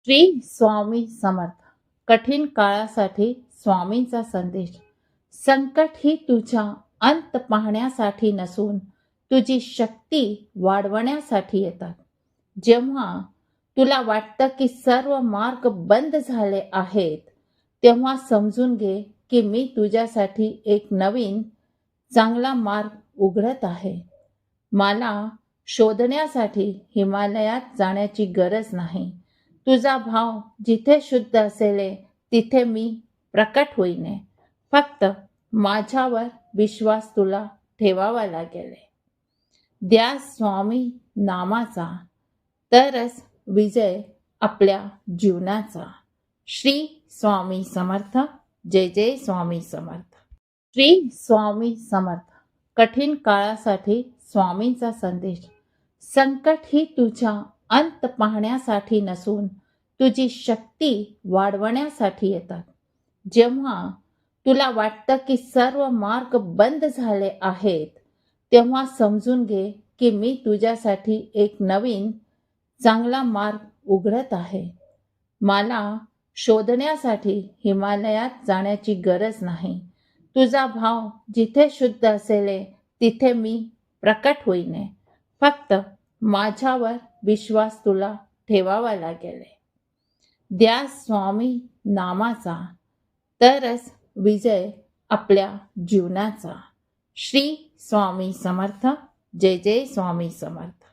श्री स्वामी समर्थ. कठीण काळासाठी स्वामींचा संदेश. संकट ही तुझ्या अंत पाहण्यासाठी नसून तुझी शक्ती वाढवण्यासाठी येतात. जेव्हा तुला वाटतं की सर्व मार्ग बंद झाले आहेत, तेव्हा समजून घे की मी तुझ्यासाठी एक नवीन चांगला मार्ग उघडत आहे. मला शोधण्यासाठी हिमालयात जाण्याची गरज नाही. तुझा भाव जिथे शुद्ध असेल तिथे मी प्रकट होईन. फक्त माझ्यावर विश्वास तुला ठेवावा लागेल. द्या स्वामी नामाचा, तरच विजय आपल्या जीवनाचा. श्री स्वामी समर्थ. जय जय स्वामी समर्थ. श्री स्वामी समर्थ. कठीण काळासाठी स्वामींचा संदेश. संकट ही तुझ्या अंत पाहण्यासाठी नसून तुझी शक्ती वाढवण्यासाठी येतात. जेव्हा तुला वाटतं की सर्व मार्ग बंद झाले आहेत, तेव्हा समजून घे की मी तुझ्यासाठी एक नवीन चांगला मार्ग उघडत आहे. मला शोधण्यासाठी हिमालयात जाण्याची गरज नाही. तुझा भाव जिथे शुद्ध असेल तिथे मी प्रकट होईन. फक्त माझ्यावर विश्वास तुला ठेवावा लागेल. द्या स्वामी नामाचा, तरच विजय आपल्या जीवनाचा. श्री स्वामी समर्थ. जय जय स्वामी समर्थ.